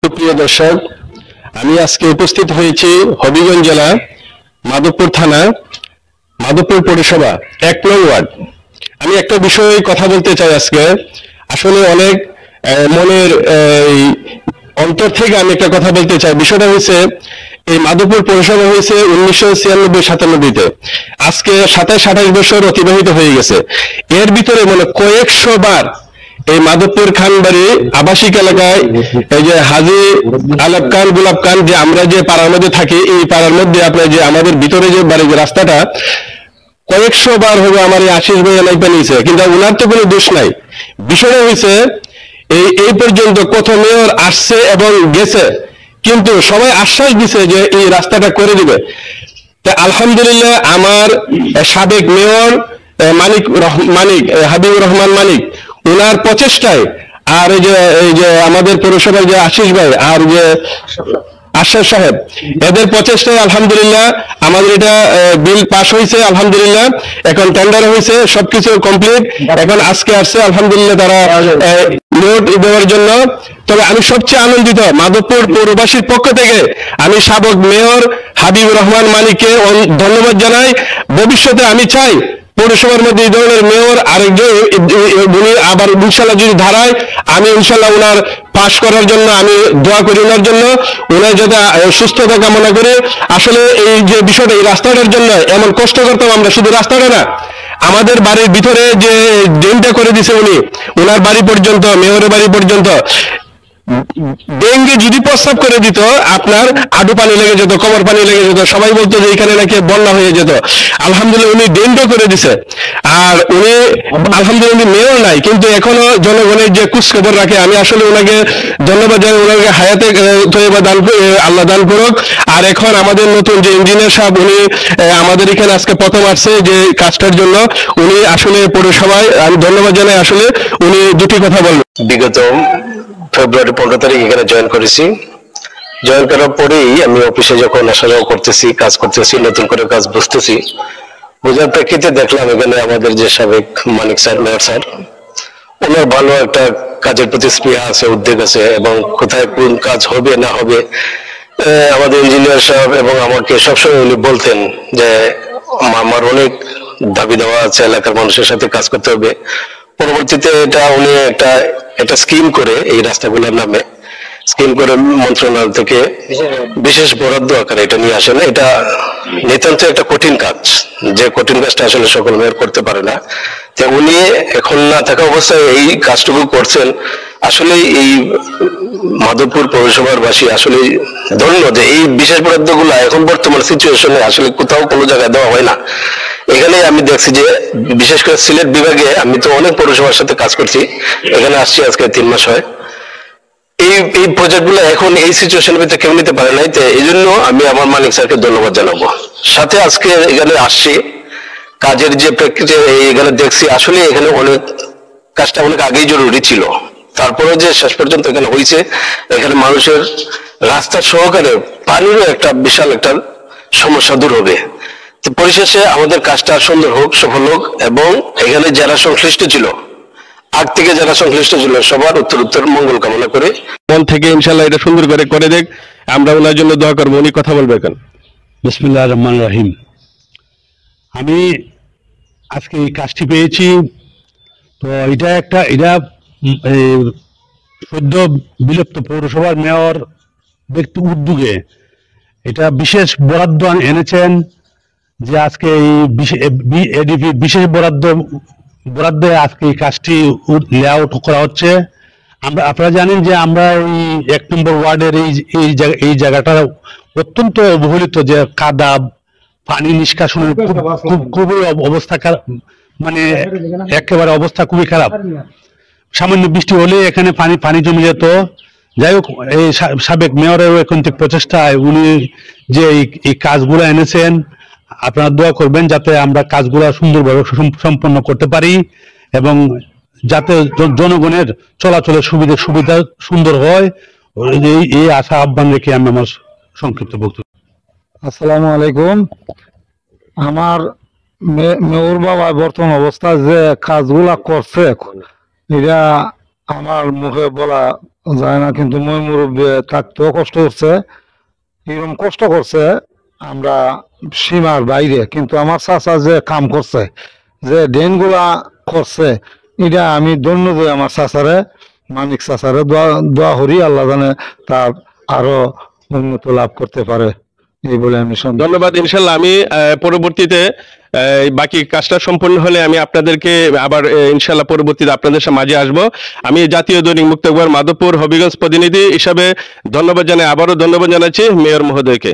সুপ্রিয় দর্শক, আমি আজকে উপস্থিত হয়েছি হবিগঞ্জ জেলা মাধবপুর থানা মাধবপুর পৌরসভা 1 নং ওয়ার্ড। আমি একটা বিষয়ে কথা বলতে চাই আজকে। আসলে অনেক মনের অন্তর থেকে আমি একটা কথা বলতে চাই। বিষয়টা হয়েছে, এই মাধবপুর পৌরসভা হয়েছে 1996-97-তে। আজকে 27-28 বছর অতিবাহিত হয়ে গেছে। এর ভিতরে মানে কয়েকশো বার এই মাধবপুর খানবাড়ি আবাসিক এলাকায় এই যে হাজি আলাপ খান গোলাপ খান যে আমরা যে পাড়ার মধ্যে থাকি, এই পাড়ার মধ্যে আপনার যে আমাদের ভিতরে যে বাড়ি যে রাস্তাটা কয়েকশো বার হবে আমার এই আশিস ভাই এলাই পেনিয়েছে, কিন্তু ওনার তো কোনো দোষ নাই। বিষয়টা হয়েছে এই পর্যন্ত কত মেয়র আসছে এবং গেছে, কিন্তু সবাই আশ্বাস দিছে যে এই রাস্তাটা করে দিবে। তা আলহামদুলিল্লাহ আমার সাবেক মেয়র মানিক হাবিবুর রহমান মানিক, ওনার প্রচেষ্টায়, আর এই যে আমাদের পৌরসভার যে আশিস ভাই আর যে আশাস সাহেব, এদের প্রচেষ্টায় আলহামদুলিল্লাহ আমাদের এটা বিল পাস হয়েছে। আলহামদুলিল্লাহ এখন টেন্ডার হয়েছে, সবকিছু কমপ্লিট। এখন আজকে আসছে আলহামদুলিল্লাহ তারা নোট দেওয়ার জন্য। তবে আমি সবচেয়ে আনন্দিত মাধবপুর পৌরবাসীর পক্ষ থেকে আমি সাবেক মেয়র হাবিবুর রহমান মানিককে ধন্যবাদ জানাই। ভবিষ্যতে আমি চাই পৌরসভার মধ্যে এই ধরনের মেয়র আরেকজন উনি আবার ইনশাল্লাহ যদি ধারায়, আমি ইনশাল্লাহ ওনার পাশ করার জন্য আমি দোয়া করি, ওনার জন্য, ওনার যাতে সুস্থতা কামনা করে। আসলে এই যে বিষয়টা, এই রাস্তাটার জন্য এমন কষ্ট করতাম আমরা, শুধু রাস্তাটা না, আমাদের বাড়ির ভিতরে যে ড্রেনটা করে দিছে উনি, ওনার বাড়ি পর্যন্ত, মেয়রের বাড়ি পর্যন্ত ডেঙ্গে যদি প্রস্তাব করে দিত, আপনার আডু পানি লেগে যেত, কোমর পানি লেগে যেত, সবাই বলতো যে এখানে নাকি বন্যা হয়ে যেত। আলহামদুলিল্লাহ উনি ডেন্ডো করে দিছে। আর উনি আলহামদুলিল্লাহ উনি মেয়র নাই, কিন্তু এখনো জনগণের যে খোঁজখবর রাখে। আমি আসলে ওনাকে ধন্যবাদ জানাই, ওনাকে হায়াতে তৈবা দান আল্লাহ দান করুক। আর এখন আমাদের নতুন যে ইঞ্জিনিয়ার সাহেব, উনি আমাদের এখানে আজকে প্রথম আসছে যে কাজটার জন্য, উনি আসলে পৌরসভায় আমি ধন্যবাদ জানাই। আসলে উনি দুটি কথা বলবেন। বিগত ফেব্রুয়ারি 15 তারিখ এখানে জয়েন করেছি। জয়েন করার পরেই আমি অফিসে যখন আসা যাওয়া করতেছি, কাজ করতেছি, নতুন করে কাজ বুঝতেছি, বোঝার প্রেক্ষিতে দেখলাম এখানে আমাদের যে সাবেক মানিক স্যার, মেয়র স্যার, ওনার ভালো একটা কাজের প্রতি স্পৃহা আছে, উদ্যোগ আছে, এবং কোথায় কোন কাজ হবে না হবে আমাদের ইঞ্জিনিয়ার সাহেব এবং আমাকে সবসময় উনি বলতেন যে আমার অনেক দাবি দেওয়া আছে, এলাকার মানুষের সাথে কাজ করতে হবে। পরবর্তীতে এটা উনি একটা স্কিম করে এই রাস্তাগুলোর নামে স্কিম করে মন্ত্রণালয় থেকে বিশেষ বরাদ্দ আকারে এটা নিয়ে আসেন। এটা নিতান্ত একটা কঠিন কাজ, যে কঠিন কাজটা আসলে সকল মেয়র করতে পারে না। তো উনি এখন না থাকা অবস্থায় এই কাজটুকু করছেন। আসলে এই মাধবপুর পৌরসভার বাসী আসলে ধন্য যে এই বিশেষ বরাদ্দ গুলা এখন বর্তমান সিচুয়েশনে আসলে কোথাও কোনো জায়গায় দেওয়া হয় না। এখানে আমি দেখছি যে বিশেষ করে সিলেট বিভাগে, আমি তো অনেক পৌরসভার সাথে কাজ করছি, এখানে আসছি আজকে 3 মাস হয়। এই প্রজেক্ট গুলো এখন এই সিচুয়েশনের ভিতরে কেউ নিতে পারে নাই। তো এই জন্য আমি আমার মালিক স্যারকে ধন্যবাদ জানাবো। সাথে আজকে এখানে আসছি, কাজের যে প্রেক্ষিতে এখানে দেখছি আসলে এখানে অনেক কাজটা অনেক আগেই জরুরি ছিল। তারপরে যে শেষ পর্যন্ত এখানে হয়েছে, এখানে মানুষের রাস্তা সহকারে পানিরও একটা বিশাল একটা সমস্যা দূর হবে। তো পরিশেষে আমাদের কাজটা সুন্দর হোক, সফল হোক, এবং এখানে যারা সংশ্লিষ্ট ছিল, আগ থেকে যারা সংশ্লিষ্ট ছিল, সবার উত্তর মঙ্গল কামনা করে মন থেকে ইনশাল্লাহ এটা সুন্দর করে দেখ। আমরা ওনার জন্য দোয়া করবো। উনি কথা বলবে এখন। বিসমিল্লাহির রহমানির রহিম। আমি আজকে এই কাজটি পেয়েছি, তো এটা সদ্য বিলুপ্ত পৌরসভার মেয়র ব্যক্তি উদ্যোগে এটা বিশেষ বরাদ্দ এনেছেন, যে আজকে এই এডিপি বিশেষ বরাদ্দে আজকে এই কাজটি লেআউট করা হচ্ছে। আপনারা জানেন যে আমরা এই 1 নম্বর ওয়ার্ডের এই জায়গাটা অত্যন্ত অবহেলিত, যে কাদা, পানি নিষ্কাশনের খুবই অবস্থা খারাপ, মানে একেবারে অবস্থা খুবই খারাপ। সামান্য বৃষ্টি হলে এখানে পানি জমে যেত। যাই হোক, এই সাবেক মেয়রের ঐকান্তিক প্রচেষ্টায় উনি যে এই কাজগুলো এনেছেন, আপনারা দোয়া করবেন যাতে আমরা কাজগুলো সুন্দরভাবে সম্পন্ন করতে পারি, এবং যাতে জনগণের চলাচলের সুবিধা সুন্দর হয়, এই আশা আহ্বান রেখে আমি আমার সংক্ষিপ্ত বক্তব্য। আসসালামু আলাইকুম। আমার মেয়র বাবা বর্তমান অবস্থা যে কাজগুলা করছে, এটা আমার মুখে বলা যায় না, কিন্তু মই মুরব্বী থাকতেও কষ্ট করছে, এরকম কষ্ট করছে আমরা সীমার বাইরে। কিন্তু আমার চাচা যে কাম করছে, যে ড্রেনগুলা করছে, এটা আমি ধন্য দিই আমার চাচারে, মানিক চাচারে। দোয়া করি আল্লাহ জানে তার আরো উন্নত লাভ করতে পারে, এই বলে আমি ধন্যবাদ। ইনশাল্লাহ আমি পরবর্তীতে বাকি কাজটা সম্পূর্ণ হলে আমি আপনাদেরকে আবার ইনশাল্লাহ পরবর্তীতে আপনাদের মাঝে আসবো। আমি জাতীয় দৈনিক মুক্তাখবর মাধবপুর হবিগঞ্জ প্রতিনিধি হিসাবে ধন্যবাদ জানাই, আবারও ধন্যবাদ জানাচ্ছি মেয়র মহোদয়কে।